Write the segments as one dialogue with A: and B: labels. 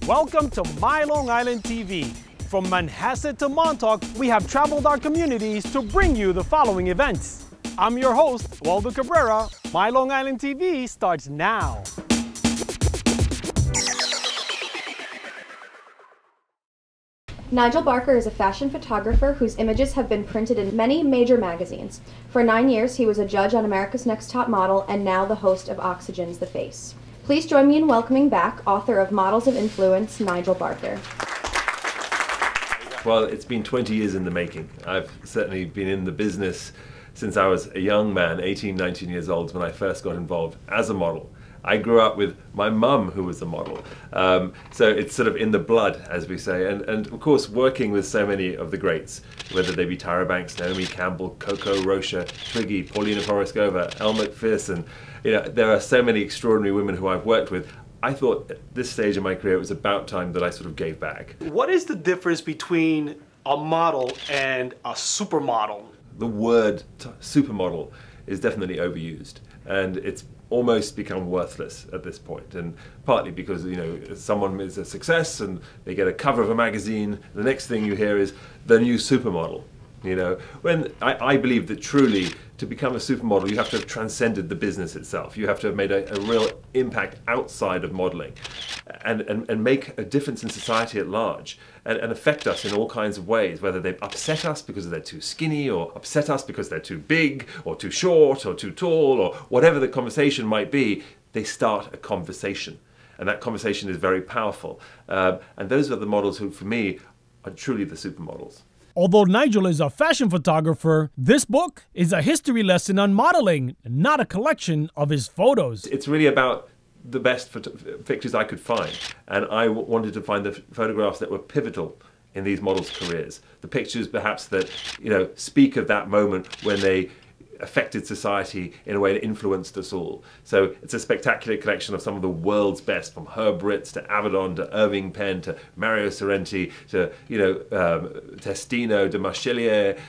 A: Welcome to My Long Island TV. From Manhasset to Montauk, we have traveled our communities to bring you the following events. I'm your host, Waldo Cabrera. My Long Island TV starts now.
B: Nigel Barker is a fashion photographer whose images have been printed in many major magazines. For 9 years, he was a judge on America's Next Top Model and now the host of Oxygen's The Face. Please join me in welcoming back author of Models of Influence, Nigel Barker.
C: Well, it's been 20 years in the making. I've certainly been in the business since I was a young man, 18, 19 years old, when I first got involved as a model. I grew up with my mum, who was a model. So it's sort of in the blood, as we say. And of course, working with so many of the greats, whether they be Tyra Banks, Naomi Campbell, Coco Rocha, Twiggy, Paulina Poroskova, Elle McPherson. You know, there are so many extraordinary women who I've worked with. I thought at this stage of my career it was about time that I sort of gave back.
A: What is the difference between a model and a supermodel?
C: The word supermodel is definitely overused, and it's almost become worthless at this point, and partly because, you know, someone is a success and they get a cover of a magazine, the next thing you hear is the new supermodel. You know, when I believe that truly to become a supermodel you have to have transcended the business itself. You have to have made a real impact outside of modeling and make a difference in society at large and affect us in all kinds of ways, whether they upset us because they're too skinny or upset us because they're too big or too short or too tall or whatever the conversation might be. They start a conversation, and that conversation is very powerful. And those are the models who, for me, are truly the supermodels.
A: Although Nigel is a fashion photographer, this book is a history lesson on modeling, not a collection of his photos.
C: It's really about the best pictures I could find, and I wanted to find the photographs that were pivotal in these models' careers. The pictures perhaps that, you know, speak of that moment when they affected society in a way that influenced us all. So it's a spectacular collection of some of the world's best, from Herb Ritts to Avedon to Irving Penn to Mario Sorrenti to, you know, Testino, de Marchelier,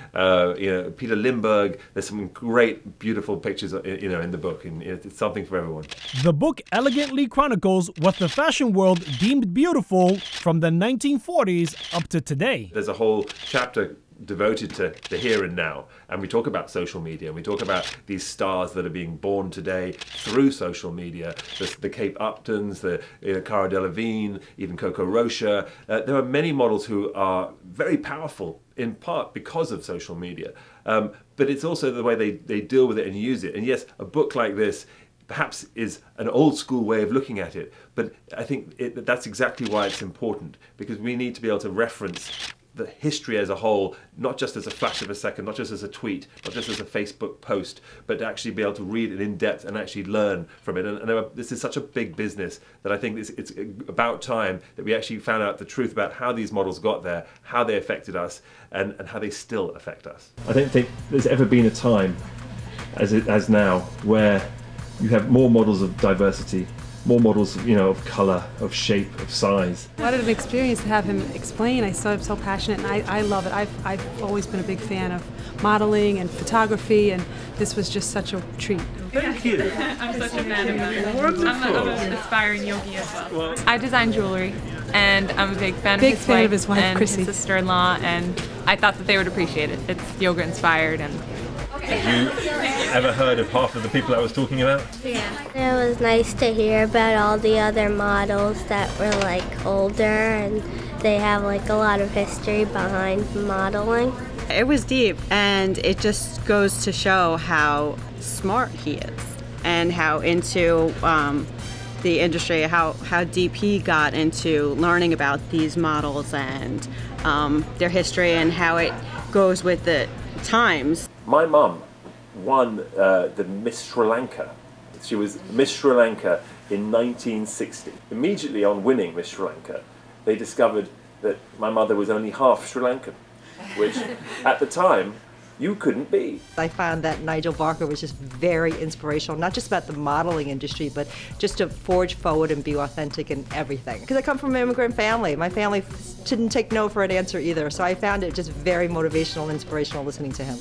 C: you know, Peter Lindbergh. There's some great, beautiful pictures, you know, in the book, and it's something for everyone.
A: The book elegantly chronicles what the fashion world deemed beautiful from the 1940s up to today.
C: There's a whole chapter devoted to the here and now, and we talk about social media, and we talk about these stars that are being born today through social media, the Kate Uptons, the Cara Delevingne, even Coco Rocha. There are many models who are very powerful in part because of social media, but it's also the way they deal with it and use it. And yes, a book like this perhaps is an old school way of looking at it, but I think that's exactly why it's important, because we need to be able to reference the history as a whole, not just as a flash of a second, not just as a tweet, not just as a Facebook post, but to actually be able to read it in depth and actually learn from it. And this is such a big business that I think it's about time that we actually found out the truth about how these models got there, how they affected us, and how they still affect us. I don't think there's ever been a time, as now, where you have more models of diversity, more models, you know, of color, of shape, of size.
D: What an experience to have him explain. I'm so passionate, and I love it. I've always been a big fan of modeling and photography, and this was just such a treat.
C: Thank you.
E: I'm such a fan of it.
C: Wonderful.
E: I'm an aspiring yogi as well. I design jewelry, and I'm a big fan
D: of his wife
E: and
D: Chrissy.
E: his sister-in-law, and I thought that they would appreciate it. It's yoga inspired, and
C: Have you ever heard of half of the people I was talking about?
F: Yeah. It was nice to hear about all the other models that were like older, and they have like a lot of history behind modeling.
G: It was deep, and it just goes to show how smart he is and how into the industry, how deep he got into learning about these models and their history and how it goes with the times.
C: My mum won the Miss Sri Lanka. She was Miss Sri Lanka in 1960. Immediately on winning Miss Sri Lanka, they discovered that my mother was only half Sri Lankan, which at the time you couldn't be.
H: I found that Nigel Barker was just very inspirational, not just about the modeling industry, but just to forge forward and be authentic in everything. Because I come from an immigrant family. My family didn't take no for an answer either, so I found it just very motivational and inspirational listening to him.